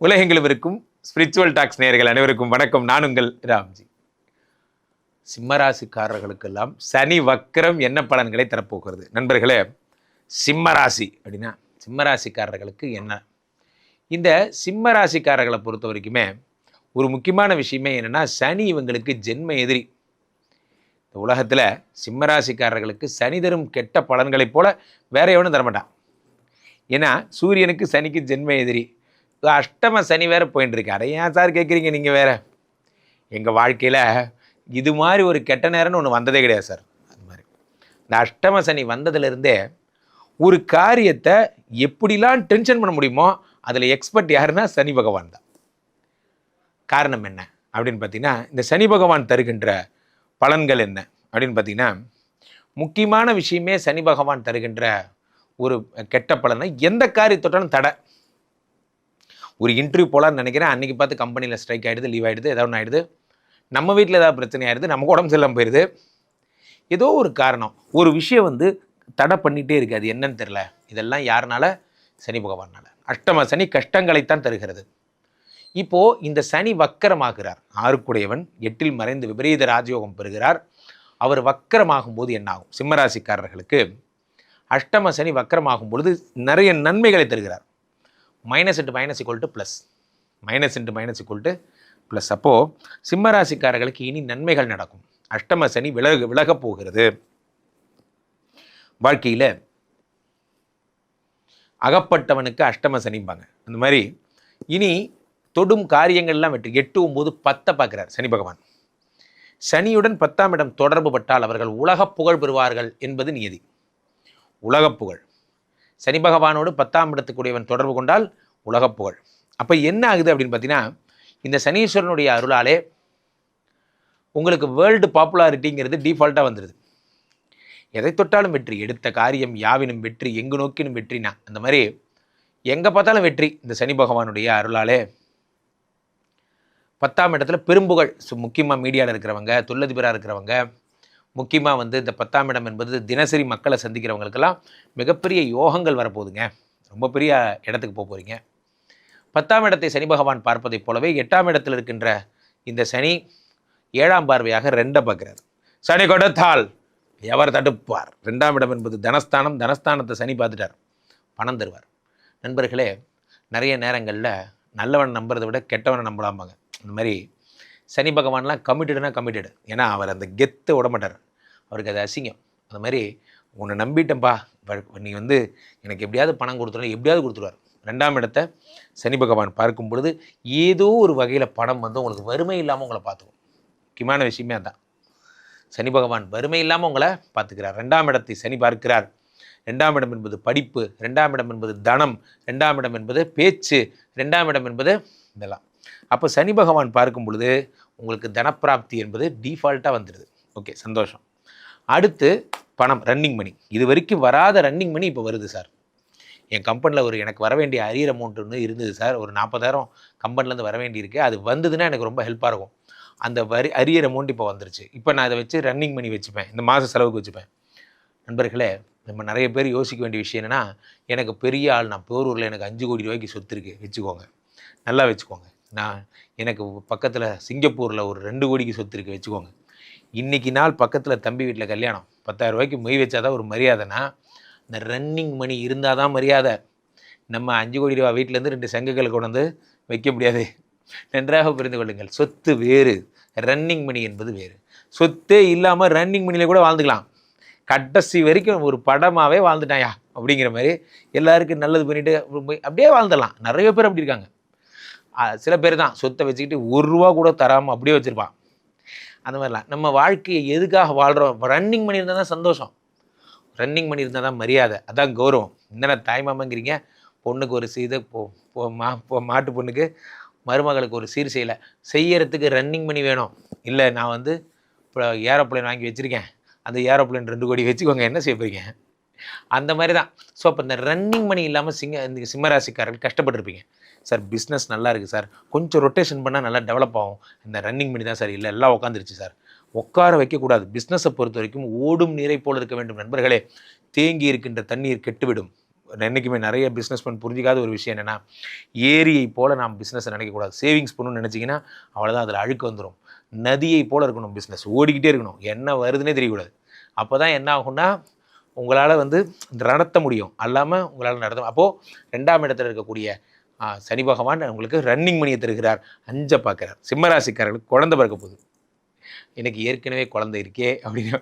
உலகெங்கிலும் இருக்கும் spiritual tax நேயர்கள் அனைவருக்கும் வணக்கம். நான் உங்கள் ராம்ஜி. சிம்மராசிக்காரர்களுக்கெல்லாம் சனி வக்கரம் என்ன பலன்களை தரப்போகிறது? நண்பர்களே, சிம்மராசி அப்படின்னா சிம்மராசிக்காரர்களுக்கு என்ன? இந்த சிம்மராசிக்காரர்களை பொறுத்த வரைக்குமே ஒரு முக்கியமான விஷயமே என்னென்னா, சனி இவங்களுக்கு ஜென்ம எதிரி. இந்த உலகத்தில் சிம்மராசிக்காரர்களுக்கு சனி தரும் கெட்ட பலன்களைப் போல வேற எவனும் தரமாட்டான். ஏன்னா சூரியனுக்கு சனிக்கு ஜென்ம எதிரி. அஷ்டம சனி வேறு போயின்னு இருக்கு. அதை ஏன் சார் கேட்குறீங்க? நீங்கள் வேறு எங்கள் வாழ்க்கையில் இது மாதிரி ஒரு கெட்ட நேரம்னு ஒன்று வந்ததே கிடையாது சார். அது மாதிரி இந்த அஷ்டம சனி வந்ததுலேருந்தே ஒரு காரியத்தை எப்படிலாம் டென்ஷன் பண்ண முடியுமோ அதில் எக்ஸ்பர்ட் யாருன்னா சனி பகவான் தான். காரணம் என்ன அப்படின்னு பார்த்தீங்கன்னா, இந்த சனி பகவான் தருகின்ற பலன்கள் என்ன அப்படின்னு பார்த்தீங்கன்னா, முக்கியமான விஷயமே சனி பகவான் தருகின்ற ஒரு கெட்ட பலனை எந்த காரியத்தோட்டாலும் தடை. ஒரு இன்டர்வியூ போகலான்னு நினைக்கிறேன், அன்றைக்கி பார்த்து கம்பெனியில் ஸ்ட்ரைக் ஆகிடுது, லீவ் ஆகிடுது, ஏதாவது ஒன்று ஆகிடுது, நம்ம வீட்டில் ஏதாவது பிரச்சனை ஆகிடுது, நமக்கு உடம்பு சரியில்லாமல் போயிடுது. ஏதோ ஒரு காரணம், ஒரு விஷயம் தடை பண்ணிகிட்டே இருக்குது. அது என்னன்னு தெரில. இதெல்லாம் யாருனால? சனி பகவானால். அஷ்டம சனி கஷ்டங்களைத்தான் தருகிறது. இப்போது இந்த சனி வக்கரமாகிறார். ஆறுக்குடையவன் 8இல் மறைந்து விபரீத ராஜயோகம் பெறுகிறார். அவர் வக்கரமாகும் போது என்னாகும்? சிம்மராசிக்காரர்களுக்கு அஷ்டம சனி வக்கரமாகும் பொழுது நிறைய நன்மைகளை தருகிறார். Minus into minus equal to plus, minus into minus equal to plus. அப்போது சிம்மராசிக்காரர்களுக்கு இனி நன்மைகள் நடக்கும். அஷ்டம சனி விலகப் போகிறது. வாழ்க்கையில் அகப்பட்டவனுக்கு அஷ்டம சனிம்பாங்க. அந்த மாதிரி இனி தொடும் காரியங்கள்லாம் வெற்றி. 8, 9, 10 பார்க்குறார் சனி பகவான். சனியுடன் 10ஆம் இடம் தொடர்பு பட்டால் அவர்கள் உலக புகழ் பெறுவார்கள் என்பது நியதி. உலகப் புகழ். சனி பகவானோடு 10ஆம் இடத்துக்குரியவன் தொடர்பு கொண்டால் உலகப் புகழ். அப்போ என்ன ஆகுது அப்படின்னு பார்த்தீங்கன்னா, இந்த சனீஸ்வரனுடைய அருளாலே உங்களுக்கு வேர்ல்டு பாப்புலாரிட்டிங்கிறது டிஃபால்ட்டாக வந்துடுது. எதை தொட்டாலும் வெற்றி, எடுத்த காரியம் யாவினும் வெற்றி, எங்கு நோக்கினும் வெற்றினா அந்த மாதிரி எங்கே பார்த்தாலும் வெற்றி. இந்த சனி பகவானுடைய அருளாலே 10ஆம் இடத்துல பெரும்புகழ். முக்கியமாக மீடியாவில் இருக்கிறவங்க, தொழிலதிபராக இருக்கிறவங்க, முக்கியமாக இந்த 10ஆம் இடம் என்பது தினசரி மக்களை சந்திக்கிறவங்களுக்கெல்லாம் மிகப்பெரிய யோகங்கள் வரப்போகுதுங்க. ரொம்ப பெரிய இடத்துக்கு போக போகிறீங்க. 10ஆம் இடத்தை சனி பகவான் பார்ப்பதைப் போலவே 8ஆம் இடத்தில் இருக்கின்ற இந்த சனி 7ஆம் பார்வையாக 2 பார்க்கிறார். சனி கொடுத்தால் எவர் தடுப்பார்? 2ஆம் இடம் என்பது தனஸ்தானம். தனஸ்தானத்தை சனி பார்த்துட்டார், பணம் தருவார். நண்பர்களே, நிறைய நேரங்களில் நல்லவன் நம்புறதை விட கெட்டவனை நம்பலாம்பாங்க. அந்த மாதிரி சனி பகவான்லாம் கமிட்டடுனா கமிட்டடு. ஏன்னா அவர் அந்த கெத்தை விடமாட்டார், அவருக்கு அது அசிங்கம். அந்த மாதிரி உன்னை நம்பிட்டேன்ப்பா, நீ எனக்கு எப்படியாவது பணம் கொடுத்துருவோம், எப்படியாவது கொடுத்துருவார். 2ஆம் இடத்தை சனி பகவான் பார்க்கும் பொழுது ஏதோ ஒரு வகையில் பணம் உங்களுக்கு வறுமை இல்லாமல் உங்களை பார்த்துக்கும். முக்கியமான விஷயமே அதான். சனி பகவான் வறுமை இல்லாமல் உங்களை பார்த்துக்கிறார். 2ஆம் இடத்தை சனி பார்க்கிறார். 2ஆம் இடம் என்பது படிப்பு, 2ஆம் இடம் என்பது தனம், 2ஆம் இடம் என்பது பேச்சு, 2ஆம் இடம் என்பது இதெல்லாம். அப்போ சனி பகவான் பார்க்கும் பொழுது உங்களுக்கு தனப்பிராப்தி என்பது டிஃபால்ட்டாக வந்துடுது. ஓகே, சந்தோஷம். அடுத்து பணம், ரன்னிங் மணி. இது வரைக்கும் வராத ரன்னிங் மணி இப்போ வருது சார். என் கம்பெனியில் எனக்கு வர வேண்டிய அரியர் அமௌண்ட் இருந்தது சார். ஒரு 40,000 கம்பெனிலேருந்து வர வேண்டியிருக்கு. அது வந்ததுன்னா எனக்கு ரொம்ப ஹெல்ப்பாக இருக்கும். அந்த அரியர் அமௌண்ட் இப்போ வந்துருச்சு. இப்போ நான் அதை வச்சு ரன்னிங் மணி வச்சுப்பேன், இந்த மாத செலவுக்கு வச்சுப்பேன். நண்பர்களே, நம்ம நிறைய பேர் யோசிக்க வேண்டிய விஷயம் என்னென்னா, எனக்கு பெரிய ஆள், நான் பேரூரில் எனக்கு 5 கோடி ரூபாய்க்கு சொத்து இருக்குது வச்சுக்கோங்க, நல்லா வச்சுக்கோங்க. எனக்கு பக்கத்தில் சிங்கப்பூரில் ஒரு 2 கோடிக்கு சொத்து இருக்குது வச்சுக்கோங்க. இன்றைக்கி நாள் பக்கத்தில் தம்பி வீட்டில் கல்யாணம், 10,000 ரூபாய்க்கு மொய் வச்சாதான் ஒரு மரியாதைனா, இந்த ரன்னிங் மணி இருந்தால் தான் மரியாதை. நம்ம 5 கோடி ரூபா வீட்டிலேருந்து 2 செங்கல்களை கொண்டு வைக்க முடியாது. நன்றாக புரிந்து கொள்ளுங்கள். சொத்து வேறு, ரன்னிங் மணி என்பது வேறு. சொத்தே இல்லாமல் ரன்னிங் மணியில் கூட வாழ்ந்துக்கலாம். கடைசி வரைக்கும் ஒரு படமாகவே வாழ்ந்துட்டாயா அப்படிங்கிற மாதிரி எல்லாருக்கும் நல்லது பண்ணிவிட்டு அப்படியே வாழ்ந்துடலாம். நிறைய பேர் அப்படி இருக்காங்க. சில பேர் தான் சொத்தை வச்சுக்கிட்டு 1 ரூபா கூட தராமல் அப்படியே வச்சுருப்பான். அந்த மாதிரிலாம் நம்ம வாழ்க்கையை எதுக்காக வாழ்கிறோம்? ரன்னிங் பண்ணி இருந்தால் தான் சந்தோஷம், ரன்னிங் பண்ணி இருந்தால் தான் மரியாதை, அதான் கௌரவம். என்னென்ன தாய்மாமங்கிறீங்க, பொண்ணுக்கு ஒரு சீதை மாட்டு பொண்ணுக்கு மருமகளுக்கு ஒரு சீர் செய்யறதுக்கு ரன்னிங் பண்ணி வேணும். இல்லை நான் இப்போ ஏரோப்ளேன் வாங்கி வச்சுருக்கேன், அந்த ஏரோப்ளேன் 2 கோடி வச்சுக்கோங்க, என்ன செய்ய போகிறீங்க? அந்த மாதிரி தான். ஸோ அப்போ இந்த ரன்னிங் மணி இல்லாமல் இந்த சிம்மராசிக்காரர்கள் கஷ்டப்பட்டுருப்பீங்க. சார் பிஸ்னஸ் நல்லா இருக்குது சார், கொஞ்சம் ரொட்டேஷன் பண்ணால் நல்லா டெவலப் ஆகும், இந்த ரன்னிங் மணி தான் சார் இல்லை, எல்லாம் உட்காந்துருச்சு சார். உட்கார வைக்கக்கூடாது. பிஸ்னஸை பொறுத்த வரைக்கும் ஓடும் நீரை போல் இருக்க வேண்டும் நண்பர்களே. தேங்கி இருக்கின்ற தண்ணீர் கெட்டுவிடும். என்றைக்குமே நிறைய பிஸ்னஸ்மேன் புரிஞ்சிக்காத ஒரு விஷயம் என்னென்னா, ஏரியை போல் நாம் பிஸ்னஸை நினைக்கக்கூடாது. சேவிங்ஸ் பண்ணணும்னு நினச்சிங்கன்னா அவ்வளோதான், அதில் அழுக்கு வந்துடும். நதியை போல் இருக்கணும் பிஸ்னஸ், ஓடிக்கிட்டே இருக்கணும், என்ன வருதுன்னே தெரியக்கூடாது. அப்போ தான் என்ன ஆகும்னா உங்களால் வந்து நடத்த முடியும், அல்லாமல் உங்களால் நடத்த. அப்போது 2ஆம் இடத்துல இருக்கக்கூடிய சனி பகவான் உங்களுக்கு ரன்னிங் மணியை தருகிறார், 5 பார்க்குறார். சிம்மராசிக்காரர்களுக்கு குழந்தை பிறக்க போகுது. எனக்கு ஏற்கனவே குழந்தை இருக்கே அப்படின்னு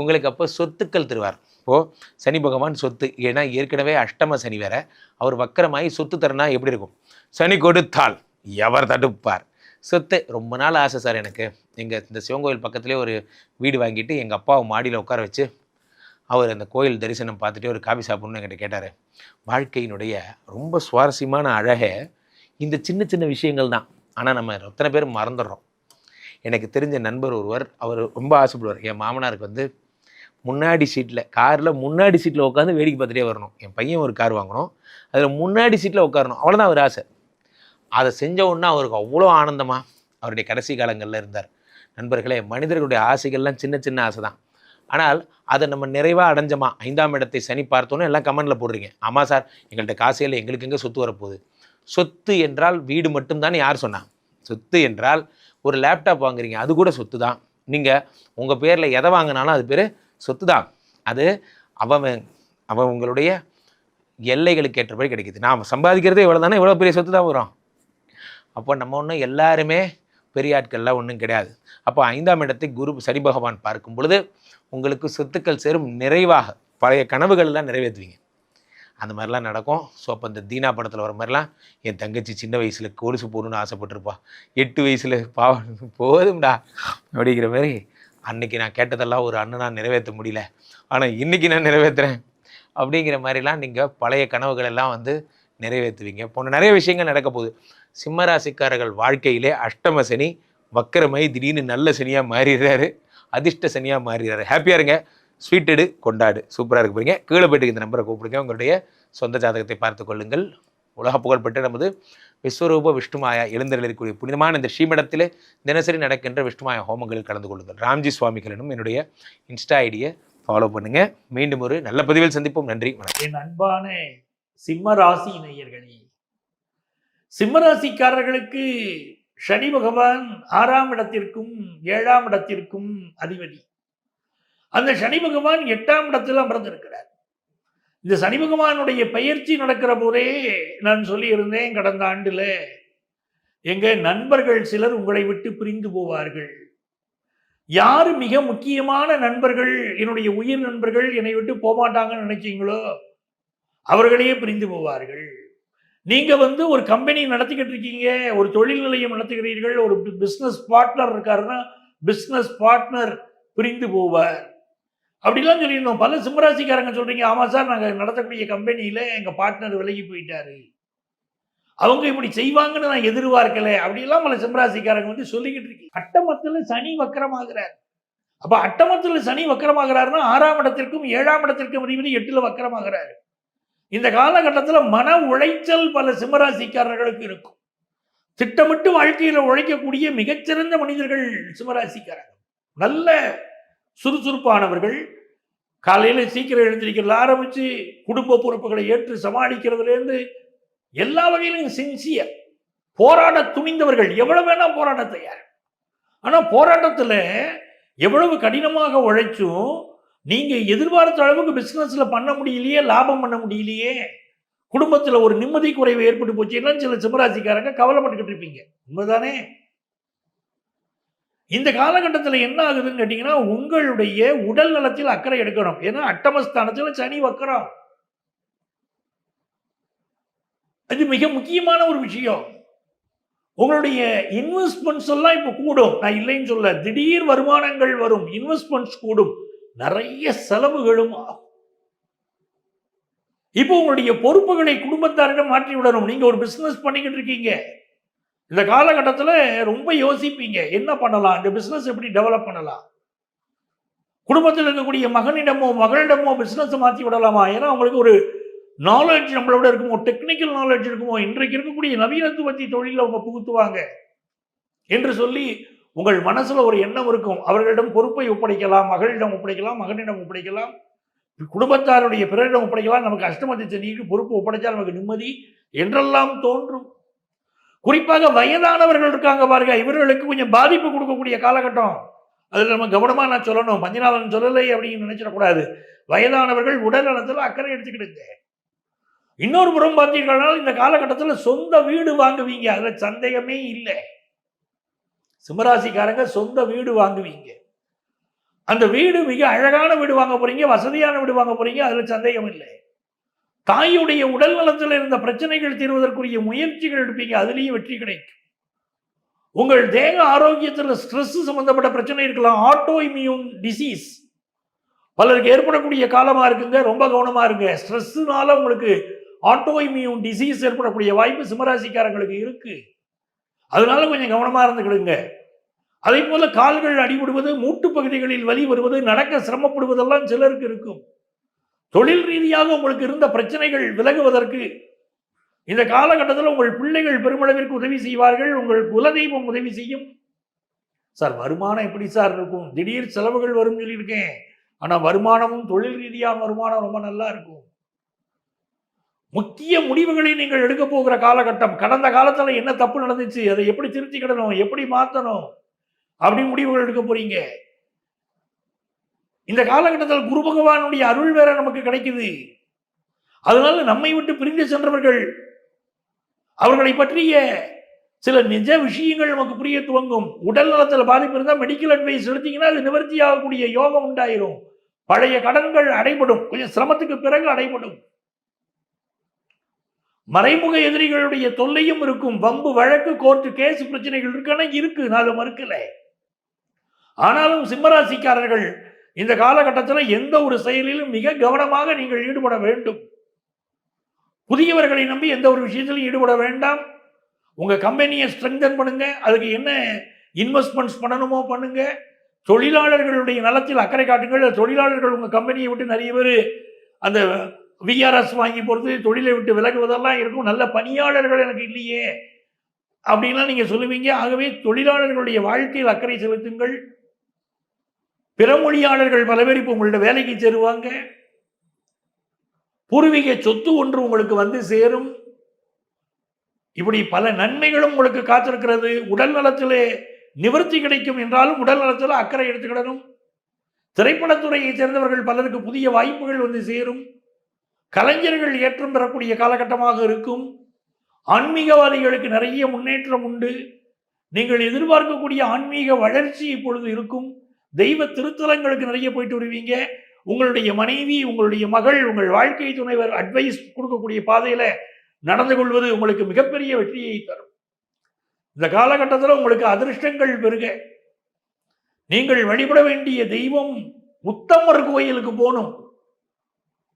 உங்களுக்கு அப்போ சொத்துக்கள் தருவார். இப்போது சனி பகவான் சொத்து, ஏன்னா ஏற்கனவே அஷ்டம சனி வேற, அவர் வக்கரமாகி சொத்து தரனா எப்படி இருக்கும்? சனி கொடுத்தால் எவர் தடுப்பார்? சொத்து ரொம்ப நாள் ஆசை சார் எனக்கு. எங்கள் இந்த சிவன் கோயில் பக்கத்துலேயே ஒரு வீடு வாங்கிட்டு எங்கள் அப்பாவை மாடியில் உட்கார வச்சு அவர் அந்த கோயில் தரிசனம் பார்த்துட்டு ஒரு காபி சாப்பிட்ணுன்னு என்கிட்ட கேட்டார். வாழ்க்கையினுடைய ரொம்ப சுவாரஸ்யமான அழகே இந்த சின்ன சின்ன விஷயங்கள் தான். ஆனால் நம்ம எத்தனை பேர் மறந்துடுறோம். எனக்கு தெரிஞ்ச நண்பர் ஒருவர், அவர் ரொம்ப ஆசைப்படுவார். என் மாமனாருக்கு வந்து முன்னாடி சீட்டில், காரில் முன்னாடி சீட்டில் உட்காந்து வேடிக்கை பார்த்துட்டே வரணும். என் பையன் ஒரு கார் வாங்கணும், அதில் முன்னாடி சீட்டில் உட்காரணும், அவ்வளோதான் அவர் ஆசை. அதை செஞ்ச உடனே அவருக்கு அவ்வளோ ஆனந்தமாக அவருடைய கடைசி காலங்களில் இருந்தார். நண்பர்களே, மனிதர்களுடைய ஆசைகள்லாம் சின்ன சின்ன ஆசை தான். ஆனால் அதை நம்ம நிறைவாக அடைஞ்சோமா? 5ஆம் இடத்தை சனி பார்த்தோன்னே எல்லாம் கமெண்டில் போடுறீங்க, ஆமாம் சார் எங்கள்கிட்ட காசையில் எங்களுக்கு எங்கே சொத்து வரப்போகுது? சொத்து என்றால் வீடு மட்டும்தான் யார் சொன்னான்? சொத்து என்றால் ஒரு லேப்டாப் வாங்குறீங்க, அது கூட சொத்து தான். நீங்கள் உங்கள் பேரில் எதை வாங்கினாலும் அது பேர் சொத்து தான். அது அவன் உங்களுடைய எல்லைகளுக்கு ஏற்றபடி கிடைக்குது. நாம் சம்பாதிக்கிறதே இவ்வளோ தானே, இவ்வளோ பெரிய சொத்து தான் வரும். அப்போ நம்ம ஒன்றும் எல்லாருமே பெரிய ஆட்கள்லாம் ஒன்றும் கிடையாது. அப்போ 5ஆம் இடத்தை குரு சனி பகவான் பார்க்கும் பொழுது உங்களுக்கு சொத்துக்கள் சேரும், நிறைவாக பழைய கனவுகள்லாம் நிறைவேற்றுவீங்க. அந்த மாதிரிலாம் நடக்கும். ஸோ அப்போ இந்த தீனா படத்தில் வர மாதிரிலாம் என் தங்கச்சி சின்ன வயசில் கொலுசு போகணுன்னு ஆசைப்பட்டிருப்பா, 8 வயசில் போதும்டா அப்படிங்கிற மாதிரி. அன்றைக்கி நான் கேட்டதெல்லாம் ஒரு அண்ணனாக நிறைவேற்ற முடியல, ஆனால் இன்றைக்கி நான் நிறைவேற்றுறேன் அப்படிங்கிற மாதிரிலாம் நீங்கள் பழைய கனவுகள் எல்லாம் வந்து நிறைவேற்றுவீங்க. போன்ற நிறைய விஷயங்கள் நடக்க போகுது. சிம்மராசிக்காரர்கள் வாழ்க்கையிலே அஷ்டம சனி வக்கரமாய் திடீர்னு நல்ல சனியாக மாறிடுறாரு, அதிர்ஷ்ட சனியாக மாறிடுறாரு. ஹாப்பியாக இருங்க, ஸ்வீட் எடு, கொண்டாடு, சூப்பராக இருக்க போகிறீங்க. கீழே போய்ட்டு இந்த நம்பரை கூப்பிடுங்க, உங்களுடைய சொந்த ஜாதகத்தை பார்த்து கொள்ளுங்கள். உலக புகழ்பெற்ற நமது விஸ்வரூப விஷ்ணுமாயா எழுந்தருளக்கூடிய புனிதமான இந்த ஸ்ரீமடத்தில் தினசரி நடக்கின்ற விஷ்ணுமாயா ஹோமங்களில் கலந்து கொள்ளுங்கள். ராம்ஜி சுவாமிகளிடம் என்னுடைய இன்ஸ்டா ஐடியை ஃபாலோ பண்ணுங்கள். மீண்டும் ஒரு நல்ல பதிவில் சந்திப்போம். நன்றி, வணக்கம். என் அன்பான சிம்மராசி நேயர்களே, சிம்மராசிக்காரர்களுக்கு சனி பகவான் 6ஆம் இடத்திற்கும் 7ஆம் இடத்திற்கும் அதிபதி. அந்த சனி பகவான் 8ஆம் இடத்தில் அமர்ந்திருக்கிறார். இந்த சனி பகவானுடைய பெயர்ச்சி நடக்கிற போதே நான் சொல்லியிருந்தேன், கடந்த ஆண்டில் எங்க நண்பர்கள் சிலர் உங்களை விட்டு பிரிந்து போவார்கள். யாரு மிக முக்கியமான நண்பர்கள், என்னுடைய உயிர் நண்பர்கள் என்னை விட்டு போகமாட்டாங்கன்னு நினைச்சீங்களோ அவர்களையே பிரிந்து போவார்கள். நீங்க வந்து ஒரு கம்பெனி நடத்திக்கிட்டு இருக்கீங்க, ஒரு தொழில் நிலையம் நடத்துகிறீர்கள், ஒரு பிசினஸ் பார்ட்னர் இருக்காருன்னா பிசினஸ் பார்ட்னர் பிரிந்து போவார். அப்படிலாம் சொல்லியிருந்தோம். பல சிம்மராசிக்காரங்க சொல்றீங்க, ஆமா சார் நாங்கள் நடத்தக்கூடிய கம்பெனியில எங்க பார்ட்னர் விலகி போயிட்டாரு, அவங்க இப்படி செய்வாங்கன்னு நான் எதிர்பார்க்கல, அப்படிலாம் பல சிம்மராசிக்காரங்க வந்து சொல்லிக்கிட்டு இருக்கீங்க. அட்டமத்துல சனி வக்கரமாகிறார். அப்ப அட்டமத்துல சனி வக்கரமாகிறாருன்னா 6ஆம் இடத்திற்கும் 7ஆம் இடத்திற்கும் அதிபதி 8ல வக்கரமாகிறார். இந்த காலகட்டத்தில் மன உளைச்சல் பல சிம்மராசிக்காரர்களுக்கு இருக்கும். திட்டமிட்டு வாழ்க்கையில உழைக்கக்கூடிய மிகச்சிறந்த மனிதர்கள் சிம்மராசிக்காரர்கள், நல்ல சுறுசுறுப்பானவர்கள். காலையில சீக்கிரம் எழுந்திருக்கிறதுல ஆரம்பிச்சு குடும்ப பொறுப்புகளை ஏற்று சமாளிக்கிறதுலேருந்து எல்லா வகையிலும் சின்சியர், போராட துணிந்தவர்கள். எவ்வளவு வேணா போராட தயார். ஆனா போராட்டத்துல எவ்வளவு கடினமாக உழைச்சும் நீங்க எதிர்பார்த்த அளவுக்கு பிசினஸ்ல பண்ண முடியலையே, லாபம் பண்ண முடியலையே, குடும்பத்துல ஒரு நிம்மதி குறைவு ஏற்பட்டு போச்சுன்னா சில சிம்மராசிக்காரங்க கவலைப்பட்டுக்கிட்டு இருப்பீங்க. உண்மைதானே? இந்த காலகட்டத்தில் என்ன ஆகுதுன்னு கேட்டீங்கன்னா, உங்களுடைய உடல் நலத்தில் அக்கறை எடுக்கணும். ஏன்னா அட்டமஸ்தானத்தில் சனி வக்கரம், அது மிக முக்கியமான ஒரு விஷயம். உங்களுடைய இன்வெஸ்ட்மெண்ட்ஸ் எல்லாம் இப்ப கூடும், நான் இல்லைன்னு சொல்ல. திடீர் வருமானங்கள் வரும், இன்வெஸ்ட்மெண்ட்ஸ் கூடும், நிறைய செலவுகளும் ஆகும். இப்போ உங்களுடைய பொறுப்புகளை குடும்பத்தாரிடம் மாற்றி விடணும். நீங்க ஒரு பிசினஸ் பண்ணிக்கிட்டு இருக்கீங்க, இந்த காலகட்டத்தில் ரொம்ப யோசிப்பீங்க, என்ன பண்ணலாம், இந்த பிசினஸ் எப்படி டெவலப் பண்ணலாம், குடும்பத்தில் இருக்கக்கூடிய மகனிடமோ மகளிடமோ பிசினஸ் மாற்றி விடலாமா, ஏன்னா அவங்களுக்கு ஒரு நாலேஜ் நம்மளோட இருக்குமோ, டெக்னிக்கல் நாலேஜ் இருக்குமோ, இன்றைக்கு இருக்கக்கூடிய நவீனத்துவத்தை தொழிலில் அவங்க புகுத்துவாங்க என்று சொல்லி உங்கள் மனசுல ஒரு எண்ணம் இருக்கும். அவர்களிடம் பொறுப்பை ஒப்படைக்கலாம், மகளிடம் ஒப்படைக்கலாம், மகனிடம் ஒப்படைக்கலாம், குடும்பத்தாருடைய பிறரிடம் ஒப்படைக்கலாம், நமக்கு அஷ்டமத்தை நீக்கி பொறுப்பு ஒப்படைச்சால் நமக்கு நிம்மதி என்றெல்லாம் தோன்றும். குறிப்பாக வயதானவர்கள் இருக்காங்க பாருங்க, இவர்களுக்கு கொஞ்சம் பாதிப்பு கொடுக்கக்கூடிய காலகட்டம். அதில் நம்ம கவனமா நான் சொல்லணும், பஞ்சநாதன் சொல்லலை அப்படின்னு நினைச்சிடக்கூடாது. வயதானவர்கள் உடல் நலத்தில் அக்கறை எடுத்துக்கிடுங்க. இன்னொரு புறம் பார்த்தீங்கன்னா இந்த காலகட்டத்தில் சொந்த வீடு வாங்குவீங்க, அதுல சந்தேகமே இல்லை. சிம்மராசிக்காரங்க சொந்த வீடு வாங்குவீங்க. அந்த வீடு மிக அழகான வீடு வாங்க போறீங்க, வசதியான வீடு வாங்க போறீங்க, அதுல சந்தேகம் இல்லை. தாயுடைய உடல் நலத்தில் இருந்த பிரச்சனைகள் தீர்வதற்குரிய முயற்சிகள் எடுப்பீங்க, அதுலேயும் வெற்றி கிடைக்கும். உங்கள் தேக ஆரோக்கியத்தில் ஸ்ட்ரெஸ் சம்பந்தப்பட்ட பிரச்சனை இருக்கலாம், ஆட்டோ இம்யூன் டிசீஸ் பலருக்கு ஏற்படக்கூடிய காலமா இருக்குங்க, ரொம்ப கவனமா இருங்க. ஸ்ட்ரெஸ்ஸுனால உங்களுக்கு ஆட்டோ இம்யூன் டிசீஸ் ஏற்படக்கூடிய வாய்ப்பு சிம்மராசிக்காரங்களுக்கு இருக்கு, அதனால கொஞ்சம் கவனமா இருந்துக்கிடுங்க. அதே போல கால்கள் அடிபடுவது, மூட்டு பகுதிகளில் வலி வருவது, நடக்க சிரமப்படுவதெல்லாம் சிலருக்கு இருக்கும். தொழில் ரீதியாக உங்களுக்கு இருந்த பிரச்சனைகள் விலகுவதற்கு இந்த காலகட்டத்தில் உங்கள் பிள்ளைகள் பெருமளவிற்கு உதவி செய்வார்கள், உங்கள் குலதெய்வம் உதவி செய்யும். சார் வருமானம் எப்படி சார் இருக்கும்? திடீர் செலவுகள் வரும் சொல்லியிருக்கேன், ஆனா வருமானமும் தொழில் ரீதியான வருமானம் ரொம்ப நல்லா இருக்கும். முக்கிய முடிவுகளை நீங்கள் எடுக்க போகிற காலகட்டம். கடந்த காலத்துல என்ன தப்பு நடந்துச்சு, அதை எப்படி திருத்திக்கிடணும், எப்படி மாற்றணும் அப்படி முடிவுகள் எடுக்க போறீங்க. இந்த காலகட்டத்தில் குரு பகவானுடைய அருள் வேற நமக்கு கிடைக்குது. அதனால நம்மை விட்டு பிரிந்து சென்றவர்கள், அவர்களை பற்றிய சில நிஜ விஷயங்கள் நமக்கு புரிய துவங்கும். உடல் நலத்தில் பாதிப்பு இருந்தால் மெடிக்கல் அட்வைஸ் எடுத்தீங்கன்னா அது நிவர்த்தி ஆகக்கூடிய யோகம் உண்டாயிரும். பழைய கடன்கள் அடைபடும், கொஞ்சம் சிரமத்துக்கு பிறகு அடைபடும். மறைமுக எதிரிகளுடைய தொல்லையும் இருக்கும். வம்பு வழக்கு கோர்ட்டு கேஸ் பிரச்சனைகள் இருக்குன்னா இருக்கு, நான் மறுக்கல. ஆனாலும் சிம்மராசிக்காரர்கள் இந்த காலகட்டத்தில் எந்த ஒரு செயலிலும் மிக கவனமாக நீங்கள் ஈடுபட வேண்டும். புதியவர்களை நம்பி எந்த ஒரு விஷயத்திலும் ஈடுபட வேண்டாம். உங்க கம்பெனியை ஸ்ட்ரெங்தன் பண்ணுங்க, அதுக்கு என்ன இன்வெஸ்ட்மெண்ட்ஸ் பண்ணணுமோ பண்ணுங்க. தொழிலாளர்களுடைய நலத்தில் அக்கறை காட்டுங்கள். தொழிலாளர்கள் உங்க கம்பெனியை விட்டு நிறைய பேர் அந்த விஆர்எஸ் வாங்கி போறது, தொழிலை விட்டு விலகுவதெல்லாம் இருக்கும். நல்ல பணியாளர்கள் எனக்கு இல்லையே அப்படின்லாம் நீங்க சொல்லுவீங்க. ஆகவே தொழிலாளர்களுடைய வாழ்க்கையில் அக்கறை செலுத்துங்கள். பிற மொழியாளர்கள் பல பேர் இப்போ உங்களோட வேலைக்கு சேருவாங்க. பூர்வீக சொத்து ஒன்று உங்களுக்கு வந்து சேரும். இப்படி பல நன்மைகளும் உங்களுக்கு காத்திருக்கிறது. உடல் நலத்திலே நிவர்த்தி கிடைக்கும் என்றாலும் உடல் நலத்தில் அக்கறை எடுத்துக்கிடணும். திரைப்படத்துறையை சேர்ந்தவர்கள் பலருக்கு புதிய வாய்ப்புகள் வந்து சேரும். கலைஞர்கள் ஏற்றம் பெறக்கூடிய காலகட்டமாக இருக்கும். ஆன்மீகவாதிகளுக்கு நிறைய முன்னேற்றம் உண்டு. நீங்கள் எதிர்பார்க்கக்கூடிய ஆன்மீக வளர்ச்சி இப்பொழுது இருக்கும். தெய்வ திருத்தலங்களுக்கு நிறைய போயிட்டு வருவீங்க. உங்களுடைய மனைவி, உங்களுடைய மகள், உங்கள் வாழ்க்கை துணைவர் அட்வைஸ் கொடுக்கக்கூடிய பாதையில நடந்து கொள்வது உங்களுக்கு மிகப்பெரிய வெற்றியை தரும். இந்த காலகட்டத்தில் உங்களுக்கு அதிர்ஷ்டங்கள் பெருக. நீங்கள் வழிபட வேண்டிய தெய்வம் உத்தமர் கோயிலுக்கு போகணும்.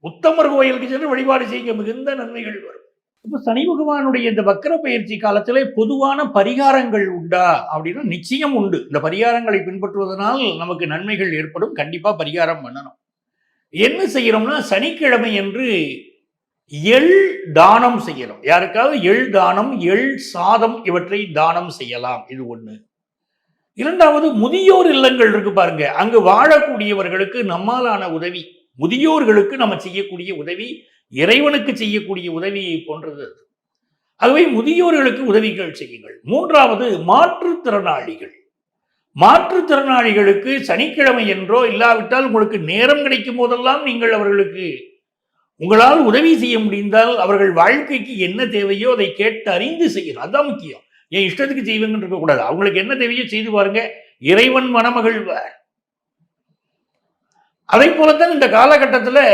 உத்தமர் கோயிலுக்கு சென்று வழிபாடு செய்ய மிகுந்த நன்மைகள் வரும். இப்ப சனி பகவானுடைய இந்த வக்கர பயிற்சி காலத்திலே பொதுவான பரிகாரங்கள் உண்டா அப்படின்னா நிச்சயம் உண்டு. இந்த பரிகாரங்களை பின்பற்றுவதனால் நமக்கு நன்மைகள் ஏற்படும். கண்டிப்பா பரிகாரம் பண்ணணும். என்ன செய்யறோம்னா சனிக்கிழமை என்று எள் தானம் செய்யணும். யாருக்காவது எள் தானம், எள் சாதம் இவற்றை தானம் செய்யலாம். இது ஒண்ணு. இரண்டாவது, முதியோர் இல்லங்கள் இருக்கு பாருங்க, அங்கு வாழக்கூடியவர்களுக்கு நம்மாலான உதவி, முதியோர்களுக்கு நம்ம செய்யக்கூடிய உதவி இறைவனுக்கு செய்யக்கூடிய உதவியை போன்றது. ஆகவே முதியோர்களுக்கு உதவிகள் செய்யுங்கள். மூன்றாவது, மாற்றுத்திறனாளிகள். மாற்றுத்திறனாளிகளுக்கு சனிக்கிழமை என்றோ இல்லாவிட்டால் உங்களுக்கு நேரம் கிடைக்கும் போதெல்லாம் நீங்கள் அவர்களுக்கு உங்களால் உதவி செய்ய முடிந்தால் அவர்கள் வாழ்க்கைக்கு என்ன தேவையோ அதை கேட்டு அறிந்து செய்யணும். அதுதான் முக்கியம். என் இஷ்டத்துக்கு செய்வங்கன்னு இருக்கக்கூடாது. அவங்களுக்கு என்ன தேவையோ செய்து பாருங்க, இறைவன் மனமகிழ்வார். அதை போலத்தான் இந்த காலகட்டத்தில்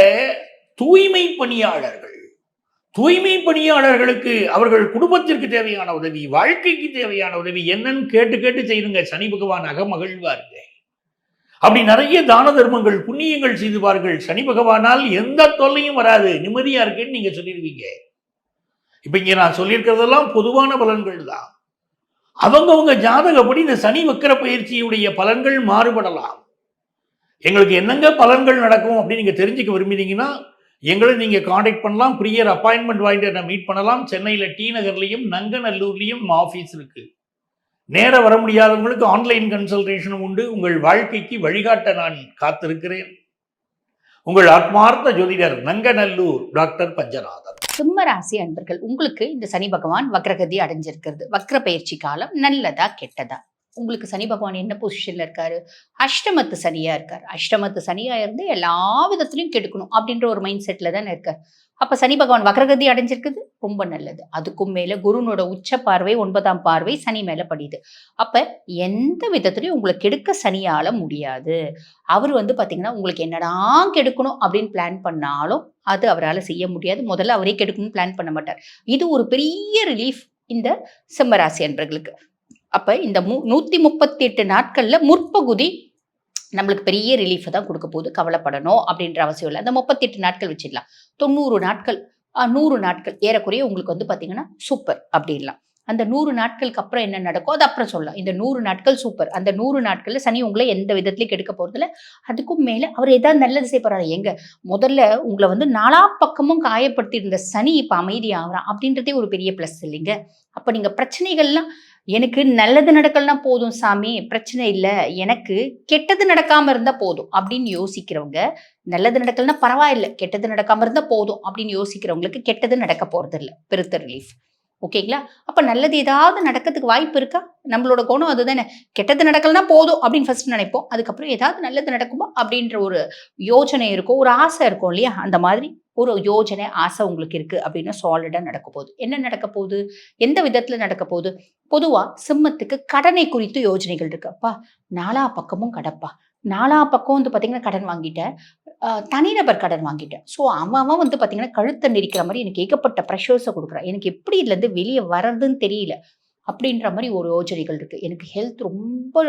தூய்மை பணியாளர்கள், தூய்மை பணியாளர்களுக்கு அவர்கள் குடும்பத்திற்கு தேவையான உதவி, வாழ்க்கைக்கு தேவையான உதவி என்னன்னு கேட்டு கேட்டு செய்யுங்க. சனி பகவான் அகமகிழ்வார்கள். அப்படி நிறைய தான தர்மங்கள் புண்ணியங்கள் செய்து பாருங்கள். சனி பகவானால் எந்த தொல்லையும் வராது, நிம்மதியா இருக்குன்னு நீங்க சொல்லிடுவீங்க. இப்ப இங்க நான் சொல்லியிருக்கிறதெல்லாம் பொதுவான பலன்கள் தான். அவங்கவுங்க ஜாதகப்படி இந்த சனி வக்கர பயிற்சியுடைய பலன்கள் மாறுபடலாம். எங்களுக்கு என்னங்க பலன்கள் நடக்கும் அப்படின்னு நீங்க தெரிஞ்சுக்க விரும்பினீங்கன்னா எங்களை நீங்க காண்டாக்ட் பண்ணலாம். ப்ரியர் அப்பாயின்மெண்ட் வாங்கிட்டு நான் மீட் பண்ணலாம். சென்னையில டி நகர்லையும் நங்கநல்லூர்லையும் ஆஃபீஸ் இருக்கு. நேர வர முடியாதவங்களுக்கு ஆன்லைன் கன்சல்டேஷனும் உண்டு. உங்கள் வாழ்க்கைக்கு வழிகாட்ட நான் காத்திருக்கிறேன். உங்கள் ஆத்மார்த்த ஜோதிடர் நங்கநல்லூர் டாக்டர் பஞ்சநாதன். சிம்ம ராசி அன்பர்கள், உங்களுக்கு இந்த சனி பகவான் வக்ரகதி அடைஞ்சிருக்கிறது. வக்ர பயிற்சி காலம் நல்லதா கெட்டதா? உங்களுக்கு சனி பகவான் என்ன பொசிஷன்ல இருக்காரு? அஷ்டமத்து சனியா இருக்காரு. அஷ்டமத்து சனியா இருந்து எல்லா விதத்திலையும் கெடுக்கணும் அப்படின்ற ஒரு மைண்ட் செட்ல தானே இருக்காரு. அப்ப சனி பகவான் வக்ரகதி அடைஞ்சிருக்குது, ரொம்ப நல்லது. அதுக்கும் மேல குருனோட உச்ச பார்வை 9ஆம் பார்வை சனி மேல படியுது. அப்ப எந்த விதத்திலையும் உங்களை கெடுக்க சனியால முடியாது. அவர் பாத்தீங்கன்னா உங்களுக்கு என்னடா கெடுக்கணும் அப்படின்னு பிளான் பண்ணாலும் அது அவரால் செய்ய முடியாது. முதல்ல அவரே கெடுக்கணும்னு பிளான் பண்ண மாட்டார். இது ஒரு பெரிய ரிலீஃப் இந்த சிம்மராசி அன்பர்களுக்கு. அப்ப இந்த 138 நாட்கள்ல முற்பகுதி நம்மளுக்கு பெரிய ரிலீஃப் தான் கொடுக்க போகுது. கவலைப்படணும் அப்படின்ற அவசியம் இல்லை. அந்த 38 நாட்கள் வச்சிடலாம். 90 நாட்கள் 100 நாட்கள் ஏறக்குறைய உங்களுக்கு பாத்தீங்கன்னா சூப்பர் அப்படின்லாம். அந்த 100 நாட்களுக்கு அப்புறம் என்ன நடக்கும் அது அப்புறம் சொல்லலாம். இந்த 100 நாட்கள் சூப்பர். அந்த 100 நாட்கள்ல சனி உங்களை எந்த விதத்திலையும் கெடுக்க போறதில்ல. அதுக்கும் மேல அவர் ஏதாவது நல்லது செய்ய போறாரு. எங்க முதல்ல உங்களை 4 பக்கமும் காயப்படுத்தி இருந்த சனி இப்ப அமைதி ஆகுறான் அப்படின்றதே ஒரு பெரிய பிளஸ் இல்லைங்க. அப்ப நீங்க பிரச்சனைகள்லாம் எனக்கு நல்லது நடக்கலன்னா போதும் சாமி, பிரச்சனை இல்லை, எனக்கு கெட்டது நடக்காம இருந்தா போதும் அப்படின்னு யோசிக்கிறவங்க, நல்லது நடக்கலன்னா பரவாயில்ல, கெட்டது நடக்காம இருந்தா போதும் அப்படின்னு யோசிக்கிறவங்களுக்கு கெட்டது நடக்க போறது இல்லை. பெருத்த ரிலீஃப். ஓகேங்களா? அப்ப நல்லது ஏதாவது நடக்கிறதுக்கு வாய்ப்பு இருக்கா? நம்மளோட குணம் அதுதானே. கெட்டது நடக்கலன்னா போதும் அப்படின்னு ஃபர்ஸ்ட் நினைப்போம். அதுக்கப்புறம் ஏதாவது நல்லது நடக்குமா அப்படின்ற ஒரு யோசனை இருக்கும், ஒரு ஆசை இருக்கும் இல்லையா? அந்த மாதிரி ஒரு யோஜனை ஆசை உங்களுக்கு இருக்கு அப்படின்னா சாலிடா நடக்க போகுது. என்ன நடக்க போகுது? எந்த விதத்துல நடக்க போகுது? பொதுவா சிம்மத்துக்கு கடனை குறித்து யோஜனைகள் இருக்கு. அப்பா 4 பக்கமும் கடப்பா, 4 பக்கம் பாத்தீங்கன்னா கடன் வாங்கிட்டேன், தனிநபர் கடன் வாங்கிட்டேன். ஸோ அவன் பாத்தீங்கன்னா கழுத்தை நெரிக்கிற மாதிரி எனக்கு ஏகப்பட்ட ப்ரெஷர்ஸை கொடுக்குறான். எனக்கு எப்படி இதுல இருந்து வெளியே வர்றதுன்னு தெரியல அப்படின்ற மாதிரி ஒரு யோஜனைகள் இருக்கு. எனக்கு ஹெல்த் ரொம்ப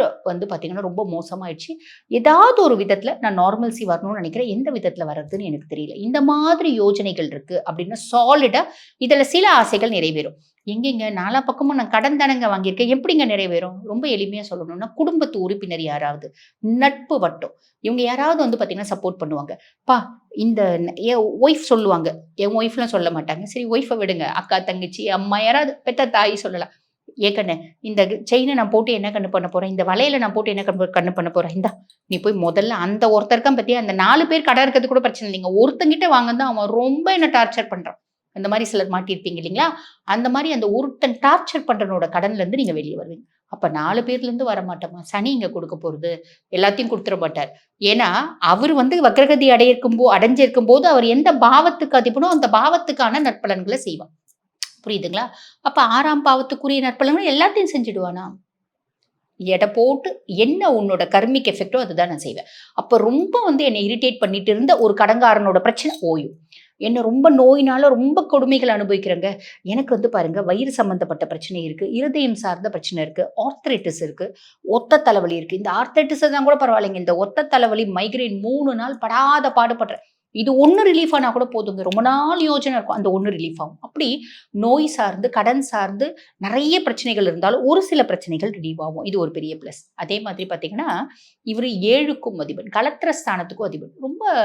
பாத்தீங்கன்னா ரொம்ப மோசமாயிடுச்சு. ஏதாவது ஒரு விதத்துல நான் நார்மல்சி வரணும்னு நினைக்கிறேன். எந்த விதத்துல வர்றதுன்னு எனக்கு தெரியல. இந்த மாதிரி யோஜனைகள் இருக்கு அப்படின்னா சாலிடா இதுல சில ஆசைகள் நிறைவேறும். எங்கெங்க 4 பக்கமும் நான் கடன் தானங்க வாங்கியிருக்கேன், எப்படிங்க நிறைவேறும்? ரொம்ப எளிமையா சொல்லணும்னா குடும்பத்து உறுப்பினர் யாராவது, நட்பு வட்டம், இவங்க யாராவது பாத்தீங்கன்னா சப்போர்ட் பண்ணுவாங்க. பா இந்த என் ஒய்ஃப் சொல்லுவாங்க, என் ஒய்ஃப்லாம் சொல்ல மாட்டாங்க. சரி ஒய்ஃபை விடுங்க, அக்கா தங்கச்சி அம்மா யாராவது பெத்த தாய் சொல்லலாம். ஏக்கண்ணே இந்த செயினை நான் போட்டு என்ன கண்ணு பண்ண போறேன், இந்த வலையில நான் போட்டு என்ன கண்ணு பண்ண போறேன், இந்தா நீ போய் முதல்ல அந்த ஒருத்தருக்கான் பத்தியா அந்த 4 பேர் கடை இருக்கிறது கூட பிரச்சனை இல்லைங்க, ஒருத்தங்கிட்ட வாங்கதான் அவன் ரொம்ப என்ன டார்ச்சர் பண்றான். அந்த மாதிரி சிலர் மாட்டியிருப்பீங்க இல்லைங்களா? அந்த மாதிரி அந்த ஒருத்தன் டார்ச்சர் பண்றனோட கடன்ல இருந்து நீங்க வெளியே வருவீங்க. அப்ப 4 பேர்ல இருந்து வர மாட்டோமா? சனி இங்க கொடுக்க போறது எல்லாத்தையும் கொடுத்துட மாட்டார். ஏன்னா அவர் வக்ரகதி அடைஞ்சிருக்கும் போது அவர் எந்த பாவத்துக்கு அதிபனோ அந்த பாவத்துக்கான நற்பலன்களை செய்வான். புரியுதுங்களா? அப்ப 6ஆம் பாவத்துக்குரிய நற்பலன்கள் எல்லாத்தையும் செஞ்சுடுவானா? எடை போட்டு என்ன உன்னோட கர்மிக் எஃபெக்டோ அதுதான் நான் செய்வேன். அப்ப ரொம்ப என்னை இரிட்டேட் பண்ணிட்டு இருந்த ஒரு கடங்காரனோட பிரச்சனை ஓயும். என்ன ரொம்ப நோயினால ரொம்ப கொடுமைகள் அனுபவிக்கிறேங்க. எனக்கு பாருங்க வயிறு சம்பந்தப்பட்ட பிரச்சனை இருக்கு, இருதயம் சார்ந்த பிரச்சனை இருக்கு, ஆர்த்ரைட்டிஸ் இருக்கு, ஒத்த தலைவலி இருக்கு. இந்த ஆர்த்ரைட்டிஸ் தான் கூட பரவாயில்லைங்க, இந்த ஒத்த தலைவலி மைக்ரைன் 3 நாள் படாத பாடுபடுறேன். இது 1 ரிலீஃப் ஆனா கூட போதுங்க. ரொம்ப நாள் யோஜனை இருக்கும், அந்த 1 ரிலீஃப் ஆகும். அப்படி நோய் சார்ந்து கடன் சார்ந்து நிறைய பிரச்சனைகள் இருந்தாலும் ஒரு சில பிரச்சனைகள் ரிலீவ் ஆகும். இது ஒரு பெரிய பிளஸ். அதே மாதிரி பாத்தீங்கன்னா இவர் 7க்கும் அதிபன், கலத்திர ஸ்தானத்துக்கும் அதிபன். ரொம்ப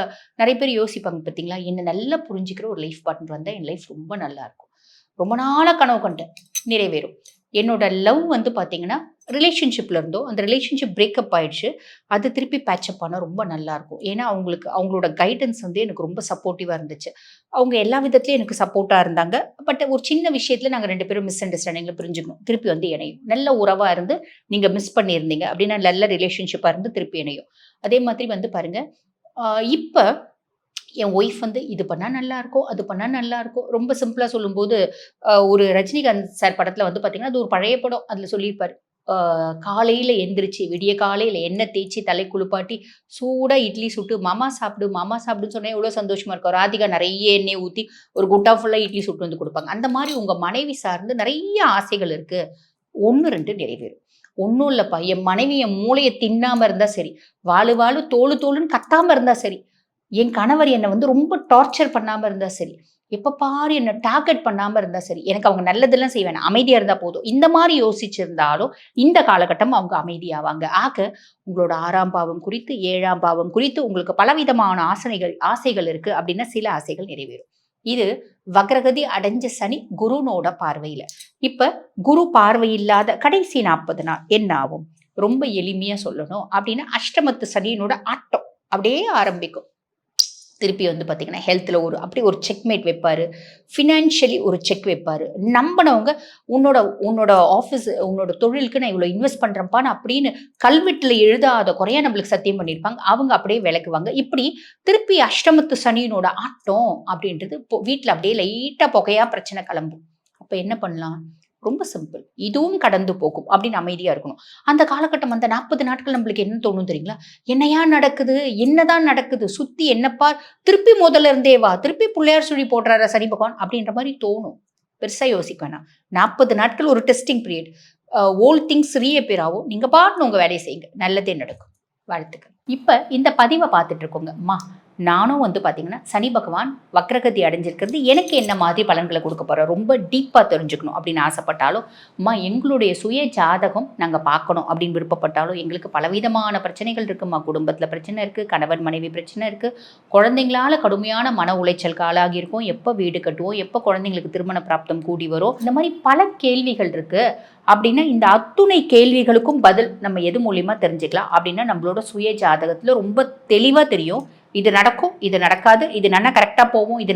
நிறைய பேர் யோசிப்பாங்க பார்த்தீங்களா, என்ன நல்லா புரிஞ்சுக்கிற ஒரு லைஃப் பார்ட்னர் வந்தா என் லைஃப் ரொம்ப நல்லா இருக்கும். ரொம்ப நாளா கனவு கண்டேன், நிறைவேறும். என்னோட லவ் பாத்தீங்கன்னா ரிலேஷன்ஷிப்ல இருந்தோ அந்த ரிலேஷன்ஷிப் பிரேக்கப் ஆயிடுச்சு, அது திருப்பி பேட்சப் ஆனால் ரொம்ப நல்லா இருக்கும். ஏன்னா அவங்களோட கைடன்ஸ் எனக்கு ரொம்ப சப்போர்ட்டிவா இருந்துச்சு. அவங்க எல்லா விதத்துலயும் எனக்கு சப்போர்ட்டா இருந்தாங்க. பட் ஒரு சின்ன விஷயத்துல நாங்க 2 பேரும் மிஸ் அண்டர்ஸ்டாண்டிங்ல பிரிஞ்சுக்கணும், திருப்பி இணையும். நல்ல உறவா இருந்து நீங்க மிஸ் பண்ணியிருந்தீங்க அப்படின்னா நல்ல ரிலேஷன்ஷிப்பா இருந்து திருப்பி இணையும். அதே மாதிரி பாருங்க இப்ப என் ஒய்ஃப் இது பண்ணா நல்லா இருக்கும், அது பண்ணா நல்லா இருக்கும். ரொம்ப சிம்பிளா சொல்லும்போது ஒரு ரஜினிகாந்த் சார் படத்துல பாத்தீங்கன்னா அது ஒரு பழைய படம், அதுல சொல்லியிருப்பாரு, காலையில எந்திரிச்சு விடிய காலையில எண்ணெய் தேய்ச்சி தலை குளிப்பாட்டி சூடா இட்லி சுட்டு மாமா சாப்பிடு மாமா சாப்பிடுன்னு சொன்னா எவ்வளவு சந்தோஷமா இருக்கும். ராதிகா நிறைய எண்ணெய் ஊத்தி ஒரு குட்டா ஃபுல்லா இட்லி சுட்டு கொடுப்பாங்க. அந்த மாதிரி உங்க மனைவி சார்ந்து நிறைய ஆசைகள் இருக்கு, 1 2 நிறைவேறும். ஒன்றும் இல்லப்பா, என் மனைவி என் மூளையை தின்னாம இருந்தா சரி, வாழு வாழு தோளு தோளுன்னு கத்தாம இருந்தா சரி, என் கணவர் என்னை ரொம்ப டார்ச்சர் பண்ணாம இருந்தா சரி, எப்ப பாரு என்ன டார்கெட் பண்ணாம இருந்தா சரி, எனக்கு அவங்க நல்லதெல்லாம் செய்வேன், அமைதியா இருந்தா போதும், இந்த மாதிரி யோசிச்சிருந்தாலும் இந்த காலகட்டம் அவங்க அமைதியாவாங்க. ஆக உங்களோட 6ஆம் பாவம் குறித்து 7ஆம் பாவம் குறித்து உங்களுக்கு பலவிதமான ஆசைகள் இருக்கு அப்படின்னா சில ஆசைகள் நிறைவேறும். இது வக்ரகதி அடைஞ்ச சனி குருனோட பார்வையில. இப்ப குரு பார்வை இல்லாத கடைசி 40 நாள் என்ன ஆகும்? ரொம்ப எளிமையா சொல்லணும் அப்படின்னா அஷ்டமத்து சனியினோட ஆட்டம் அப்படியே ஆரம்பிக்கும். திருப்பி வந்து பார்த்தீங்கன்னா ஹெல்த்தில் அப்படி ஒரு செக்மேட் வைப்பார், ஃபினான்ஷியலி ஒரு செக் வைப்பார். நம்பினவங்க உன்னோட ஆஃபீஸ் உன்னோட தொழிலுக்கு நான் இவ்வளோ இன்வெஸ்ட் பண்ணுறேன்ப்பான்னு அப்படின்னு கல்வெட்டில் எழுதாத குறையா நம்மளுக்கு சத்தியம் பண்ணியிருப்பாங்க. அவங்க அப்படியே விலக்குவாங்க. இப்படி திருப்பி அஷ்டமத்து சனியினோட ஆட்டம் அப்படின்றது வீட்டில் அப்படியே லைட்டாக புகையா பிரச்சனை கிளம்பும். அப்போ என்ன பண்ணலாம்? ரொம்ப சிம்பிள். இதுவும் கடந்து போகும் அப்படின்னு அமைதியா இருக்கணும். அந்த காலகட்டம் அந்த 40 நாட்கள் நம்மளுக்கு என்ன தோணும் தெரியுங்களா? என்னையா நடக்குது? என்னதான் நடக்குது? சுத்தி என்னப்பா? திருப்பி முதல்ல இருந்தே வா, திருப்பி பிள்ளையார் சுழி போடுறாரா சனி பகவான் அப்படின்ற மாதிரி தோணும். பெருசா யோசிக்க வேணாம். 40 நாட்கள் ஒரு testing period. Old things reappear ஆகும். நீங்க பாட்டுன்னு உங்க வேலையை செய்யுங்க, நல்லதே நடக்கும். வாழ்த்துக்கள். இப்ப இந்த பதிவை பார்த்துட்டு இருக்கோங்க அம்மா, நானும் வந்து பார்த்தீங்கன்னா சனி பகவான் வக்ரகதி அடைஞ்சிருக்கிறது எனக்கு என்ன மாதிரி பலன்களை கொடுக்க போகிறோம் ரொம்ப டீப்பாக தெரிஞ்சுக்கணும் அப்படின்னு ஆசைப்பட்டாலும், அம்மா எங்களுடைய சுய ஜாதகம் நாங்கள் பார்க்கணும் அப்படின்னு விருப்பப்பட்டாலும், எங்களுக்கு பலவிதமான பிரச்சனைகள் இருக்குமா. குடும்பத்தில் பிரச்சனை இருக்குது, கணவன் மனைவி பிரச்சனை இருக்குது, குழந்தைங்களால கடுமையான மன உளைச்சலுக்கு ஆளாகி இருக்கும், எப்போ வீடு கட்டுவோம், எப்போ குழந்தைங்களுக்கு திருமண பிராப்தம் கூடி வரும், இந்த மாதிரி பல கேள்விகள் இருக்குது. அப்படின்னா இந்த அத்துணை கேள்விகளுக்கும் பதில் நம்ம எது மூலியமா தெரிஞ்சுக்கலாம் அப்படின்னா நம்மளோட சுய ஜாதகத்தில் ரொம்ப தெளிவாக தெரியும். இது நடக்கும், இது நடக்காது, இது நல்லா கரெக்டாக போகும், இது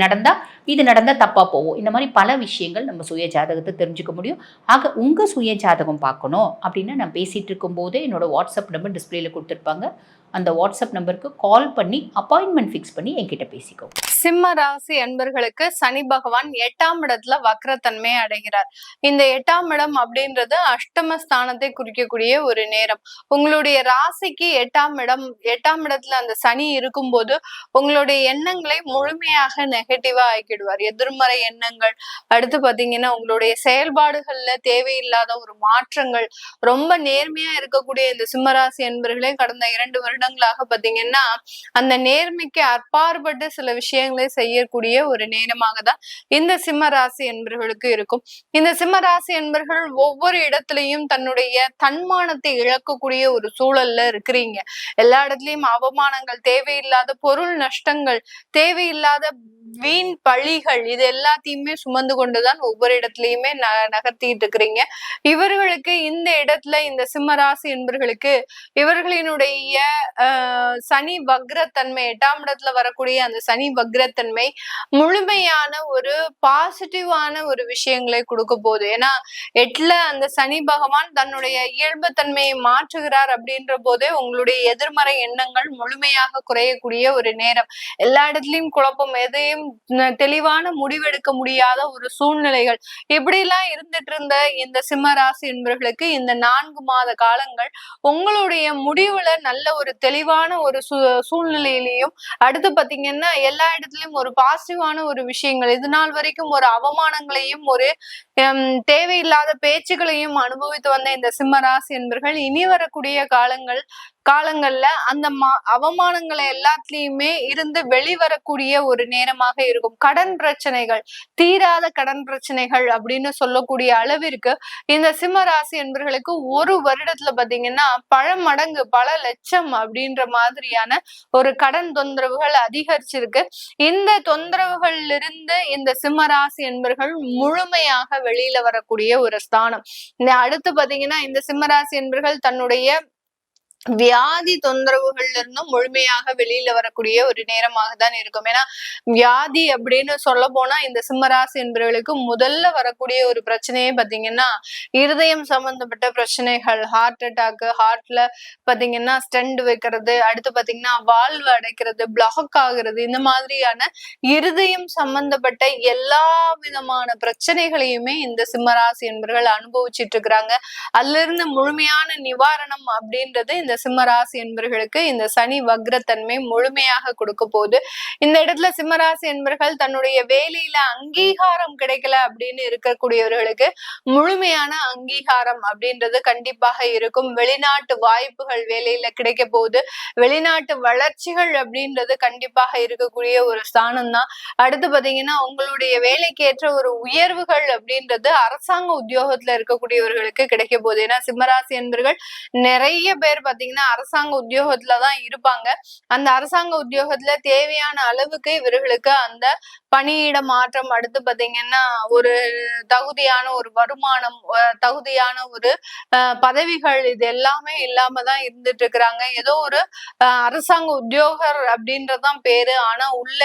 நடந்தால் தப்பாக போகும். இந்த மாதிரி பல விஷயங்கள் நம்ம சுய ஜாதகத்தை தெரிஞ்சுக்க முடியும். ஆக உங்கள் சுய ஜாதகம் பார்க்கணும் அப்படின்னா நான் பேசிகிட்டு இருக்கும்போதே என்னோட வாட்ஸ்அப் நம்பர் டிஸ்பிளேல கொடுத்துருப்பாங்க. அந்த வாட்ஸ்அப் நம்பருக்கு கால் பண்ணி அப்பாயின்மெண்ட் ஃபிக்ஸ் பண்ணி என்கிட்ட பேசிக்கோ. சிம்ம ராசி அன்பர்களுக்கு சனி பகவான் 8ஆம் இடத்துல வக்ரத்தன்மை அடைகிறார். இந்த 8ஆம் இடம் அப்படின்றது அஷ்டம ஸ்தானத்தை குறிக்கக்கூடிய ஒரு நேரம். உங்களுடைய ராசிக்கு 8ஆம் இடத்துல அந்த சனி இருக்கும்போது உங்களுடைய எண்ணங்களை முழுமையாக நெகட்டிவா ஆக்கிடுவார். எதிர்மறை எண்ணங்கள், அடுத்து பாத்தீங்கன்னா உங்களுடைய செயல்பாடுகள்ல தேவையில்லாத ஒரு மாற்றங்கள், ரொம்ப நேர்மையா இருக்கக்கூடிய இந்த சிம்மராசி அன்பர்களே கடந்த 2 வருடங்களாக பாத்தீங்கன்னா அந்த நேர்மைக்கு அப்பாற்பட்டு சில விஷயங்களை செய்யக்கூடிய ஒரு நேரமாக தான் இந்த சிம்ம ராசி என்பர்களுக்கு இருக்கும். இந்த சிம்ம ராசி என்பர்கள் ஒவ்வொரு இடத்துலயும் தன்னுடைய தன்மானத்தை இழக்கக்கூடிய ஒரு சூழல்ல இருக்கிறீங்க. எல்லா இடத்துலயும் அவமானங்கள், தேவையில்லாத பொருள் நஷ்டங்கள், தேவையில்லாத வீண் பழிகள், இது எல்லாத்தையுமே சுமந்து கொண்டுதான் ஒவ்வொரு இடத்துலயுமே நகர்த்திட்டு இருக்கிறீங்க. இவர்களுக்கு இந்த இடத்துல இந்த சிம்மராசி என்பர்களுக்கு இவர்களினுடைய சனி வக்ரத்தன்மை 8ஆம் இடத்துல வரக்கூடிய அந்த சனி வக்ரத்தன்மை முழுமையான ஒரு பாசிட்டிவான ஒரு விஷயங்களை கொடுக்க போகுது. ஏன்னா 8ல அந்த சனி பகவான் தன்னுடைய இயல்பு தன்மையை மாற்றுகிறார் அப்படின்ற போதே உங்களுடைய எதிர்மறை எண்ணங்கள் முழுமையாக குறையக்கூடிய ஒரு நேரம். எல்லா இடத்துலயும் குழப்பம், எதையும் தெளிவான முடிவெடுக்க முடியாத ஒரு சூழ்நிலைகள், இப்படி எல்லாம் இருந்துட்டு இருந்த இந்த சிம்ம ராசி என்பவர்களுக்கு இந்த 4 மாத காலங்கள் உங்களுடைய முடிவுல நல்ல ஒரு தெளிவான ஒரு சூழ்நிலையிலையும், அடுத்து பாத்தீங்கன்னா எல்லா இடத்துலயும் ஒரு பாசிட்டிவான ஒரு விஷயங்கள், இது நாள் வரைக்கும் ஒரு அவமானங்களையும் ஒரு தேவையில்லாத பேச்சுகளையும் அனுபவித்து வந்த இந்த சிம்ம ராசி என்பவர்கள் இனி வரக்கூடிய காலங்கள்ல அந்த அவமானங்களை எல்லாத்துலயுமே இருந்து வெளிவரக்கூடிய ஒரு நேரமாக இருக்கும். கடன் பிரச்சனைகள், தீராத கடன் பிரச்சனைகள் அப்படின்னு சொல்லக்கூடிய அளவிற்கு இந்த சிம்ம ராசி என்பவர்களுக்கு ஒரு வருடத்துல பாத்தீங்கன்னா பல மடங்கு, பல லட்சம் அப்படின்ற மாதிரியான ஒரு கடன் தொந்தரவுகள் அதிகரிச்சிருக்கு. இந்த தொந்தரவுகள்ல இருந்து இந்த சிம்ம ராசி என்பவர்கள் முழுமையாக வெளியில வரக்கூடிய ஒரு ஸ்தானம். அடுத்து பாத்தீங்கன்னா இந்த சிம்ம ராசி என்பவர்கள் தன்னுடைய வியாதி தொந்தரவுகள்ல இருந்தும் முழுமையாக வெளியில வரக்கூடிய ஒரு நேரமாக தான் இருக்கும். ஏன்னா வியாதி அப்படின்னு சொல்ல போனா இந்த சிம்மராசி என்பவர்களுக்கு முதல்ல வரக்கூடிய ஒரு பிரச்சனையே பாத்தீங்கன்னா இருதயம் சம்பந்தப்பட்ட பிரச்சனைகள், ஹார்ட் அட்டாக், ஹார்ட்ல பாத்தீங்கன்னா ஸ்டெண்ட் வைக்கிறது, அடுத்து பாத்தீங்கன்னா வால்வு அடைக்கிறது, பிளாக் ஆகுறது, இந்த மாதிரியான இருதயம் சம்பந்தப்பட்ட எல்லா விதமான பிரச்சனைகளையுமே இந்த சிம்மராசி என்பவர்கள் அனுபவிச்சுட்டு இருக்கிறாங்க. அதுல இருந்து முழுமையான நிவாரணம் அப்படின்றது இந்த சிம்மராசி என்பவர்களுக்கு இந்த சனி வக்ரத்தன்மை முழுமையாக கொடுக்க போகுது. இந்த இடத்துல சிம்மராசி என்பவர்கள் தன்னுடைய வேலையில அங்கீகாரம் கிடைக்கல அப்படின்னு இருக்கக்கூடியவர்களுக்கு முழுமையான அங்கீகாரம் அப்படின்றது கண்டிப்பாக இருக்கும். வெளிநாட்டு வாய்ப்புகள் வேலையில கிடைக்க போகுது. வெளிநாட்டு வளர்ச்சிகள் அப்படின்றது கண்டிப்பாக இருக்கக்கூடிய ஒரு ஸ்தானம் தான். அடுத்து பாத்தீங்கன்னா உங்களுடைய வேலைக்கேற்ற ஒரு உயர்வுகள் அப்படின்றது அரசாங்க உத்தியோகத்துல இருக்கக்கூடியவர்களுக்கு கிடைக்க போகுது. ஏன்னா சிம்மராசி என்பவர்கள் நிறைய பேர் பாத்தீங்கன்னா பாத்தீங்கன்னா அரசாங்க உத்தியோகத்துலதான் இருப்பாங்க. அந்த அரசாங்க உத்தியோகத்துல தேவையான அளவுக்கு இவர்களுக்கு அந்த பணியிட மாற்றம், அடுத்து பாத்தீங்கன்னா ஒரு தகுதியான ஒரு வருமானம், தகுதியான ஒரு பதவிகள், இது எல்லாமே இல்லாம தான் இருந்துட்டு இருக்கிறாங்க. ஏதோ ஒரு அரசாங்க உத்தியோகர் அப்படின்றதுதான் பேரு, ஆனா உள்ள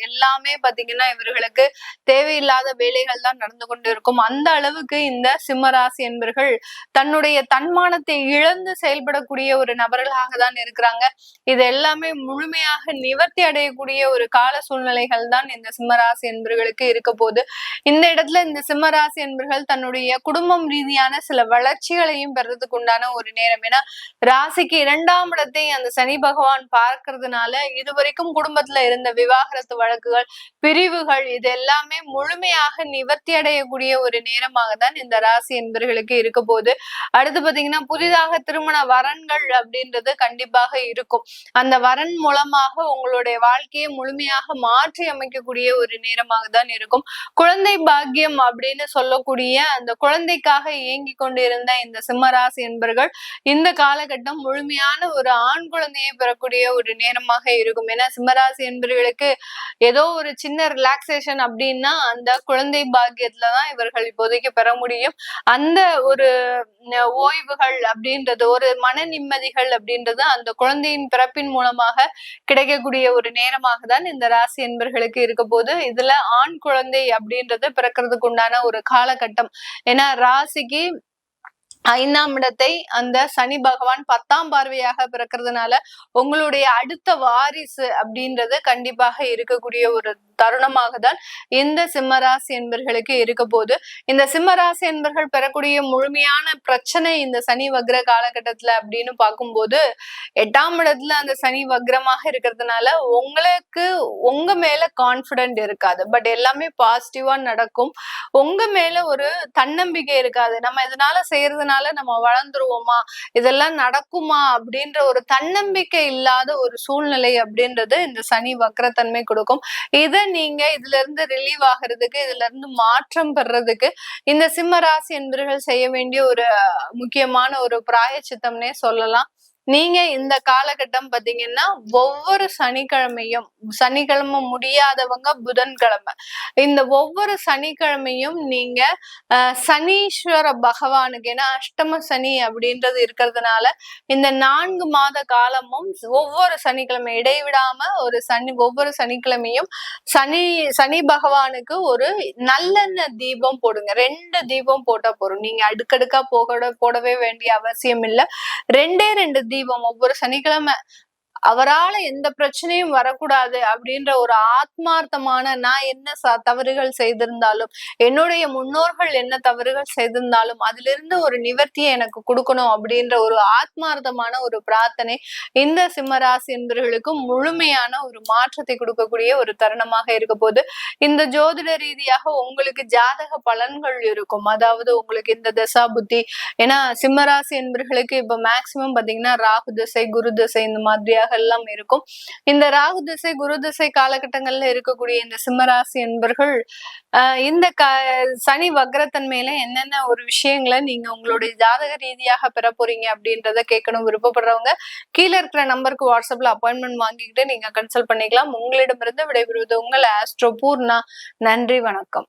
எல்லாமே பாத்தீங்கன்னா இவர்களுக்கு தேவையில்லாத வேலைகள் தான் நடந்து கொண்டு இருக்கும். அந்த அளவுக்கு இந்த சிம்மராசி என்பர்கள் தன்னுடைய தன்மானத்தை இழந்து செயல்படக்கூடிய ஒரு நபர்களாக தான் இருக்கிறாங்க. இது எல்லாமே முழுமையாக நிவர்த்தி அடையக்கூடிய ஒரு கால சூழ்நிலைகள் தான் இந்த சிம்மராசி என்பர்களுக்கு இருக்க போது. இந்த இடத்துல இந்த சிம்மராசி என்பர்கள் தன்னுடைய குடும்பம் ரீதியான சில வளர்ச்சிகளையும் பெறதுக்கு உண்டான ஒரு நேரம். ஏன்னா ராசிக்கு 2ஆம் இடத்தை அந்த சனி பகவான் பார்க்கறதுனால இதுவரைக்கும் குடும்பத்துல இருந்த விவாகரத்து வழக்குகள், பிரிவுகள், இது எல்லாமே முழுமையாக நிவர்த்தி அடையக்கூடிய ஒரு நேரமாக தான் இந்த ராசி என்பர்களுக்கு இருக்க போது. அடுத்து பாத்தீங்கன்னா புதிதாக திருமண வரன்கள் அப்படின்றது கண்டிப்பாக இருக்கும். அந்த வரன் மூலமாக உங்களுடைய வாழ்க்கையை முழுமையாக மாற்றி அமைக்கக்கூடிய ஒரு நேரமாக தான் இருக்கும். குழந்தை பாக்கியம் அப்படின்னு சொல்லக்கூடிய அந்த குழந்தைக்காக ஏங்கி கொண்டிருந்த இந்த சிம்மராசி என்பர்கள் இந்த காலகட்டம் முழுமையான ஒரு ஆண் குழந்தையை பெறக்கூடிய ஒரு நேரமாக இருக்கும். ஏன்னா சிம்மராசி என்பவர்களுக்கு ஏதோ ஒரு சின்ன ரிலாக்ஸேஷன் அப்படின்னா அந்த குழந்தை பாக்கியத்துலதான் இவர்கள் இப்போதைக்கு பெற முடியும். அந்த ஒரு ஓய்வுகள் அப்படின்றது, ஒரு மன நிம்மதிகள் அப்படின்றது அந்த குழந்தையின் பிறப்பின் மூலமாக கிடைக்கக்கூடிய ஒரு நேரமாக தான் இந்த ராசி என்பர்களுக்கு இருக்க போது. இதுல ஆண் குழந்தை அப்படின்றது பிறக்கிறதுக்கு உண்டான ஒரு காலகட்டம். ஏன்னா ராசிக்கு 5ஆம் இடத்தை அந்த சனி பகவான் 10ஆம் பார்வையாக பிறக்கிறதுனால உங்களுடைய அடுத்த வாரிசு அப்படின்றது கண்டிப்பாக இருக்கக்கூடிய ஒரு தருணமாக தான் இந்த சிம்மராசி என்பர்களுக்கு இருக்க போது. இந்த சிம்மராசி என்பர்கள் பெறக்கூடிய முழுமையான பிரச்சனை இந்த சனி வக்ர காலகட்டத்துல அப்படின்னு பார்க்கும்போது 8ஆம் இடத்துல அந்த சனி வக்ரமாக இருக்கிறதுனால உங்களுக்கு உங்க மேல கான்பிடென்ட் இருக்காது. பட் எல்லாமே பாசிட்டிவா நடக்கும். உங்க மேல ஒரு தன்னம்பிக்கை இருக்காது. நம்ம இதனால செய்யறதுனால நம்ம வளர்ந்துருவோமா, இதெல்லாம் நடக்குமா அப்படின்ற ஒரு தன்னம்பிக்கை இல்லாத ஒரு சூழ்நிலை அப்படின்றது இந்த சனி வக்ரத்தன்மை கொடுக்கும். இதை நீங்க இதுல இருந்து ரிலீவ் ஆகிறதுக்கு, இதுல இருந்து மாற்றம் பெறதுக்கு இந்த சிம்ம ராசி என்பவர்கள் செய்ய வேண்டிய ஒரு முக்கியமான ஒரு பிராயச்சித்தம்னே சொல்லலாம். நீங்க இந்த காலகட்டம் பாத்தீங்கன்னா ஒவ்வொரு சனிக்கிழமையும், சனிக்கிழமை முடியாதவங்க புதன்கிழமை, இந்த ஒவ்வொரு சனிக்கிழமையும் நீங்க சனீஸ்வர பகவானுக்கு, ஏன்னா அஷ்டம சனி அப்படின்றது இருக்கிறதுனால இந்த 4 மாத காலமும் ஒவ்வொரு சனிக்கிழமை இடைவிடாம ஒவ்வொரு சனிக்கிழமையும் சனி பகவானுக்கு ஒரு நல்லெண்ணெய் தீபம் போடுங்க. 2 தீபம் போட்டா போறோம். நீங்க அடுக்கடுக்கா போடவே வேண்டிய அவசியம் இல்லை. 2 தீபம் ஒவ்வொரு சனிக்கிழமை. அவரால எந்த பிரச்சனையும் வரக்கூடாது அப்படின்ற ஒரு ஆத்மார்த்தமான, நான் என்ன தவறுகள் செய்திருந்தாலும், என்னுடைய முன்னோர்கள் என்ன தவறுகள் செய்திருந்தாலும் அதிலிருந்து ஒரு நிவர்த்தியை எனக்கு கொடுக்கணும் அப்படின்ற ஒரு ஆத்மார்த்தமான ஒரு பிரார்த்தனை இந்த சிம்மராசி என்பவர்களுக்கு முழுமையான ஒரு மாற்றத்தை கொடுக்கக்கூடிய ஒரு தருணமாக இருக்க போது. இந்த ஜோதிட ரீதியாக உங்களுக்கு ஜாதக பலன்கள் இருக்கும். அதாவது உங்களுக்கு இந்த தசா புத்தி, ஏன்னா சிம்மராசி என்பவர்களுக்கு இப்ப மேக்சிமம் பாத்தீங்கன்னா ராகு திசை, குரு திசை இந்த மாதிரியாக எல்லாம் இருக்கும். இந்த ராகு திசை, குரு திசை காலகட்டங்கள்ல இருக்கக்கூடிய இந்த சிம்மராசி என்பர்கள் இந்த சனி வக்ரத்தன்மையில என்னென்ன ஒரு விஷயங்களை நீங்க உங்களுடைய ஜாதக ரீதியாக பெற போறீங்க அப்படின்றத கேட்கணும் விருப்பப்படுறவங்க கீழே இருக்கிற நம்பருக்கு வாட்ஸ்அப்ல அப்பாயின்மெண்ட் வாங்கிக்கிட்டு நீங்க கன்சல்ட் பண்ணிக்கலாம். உங்களிடமிருந்து விடைபெறுவது உங்கள் ஆஸ்ட்ரோ பூர்ணா. நன்றி, வணக்கம்.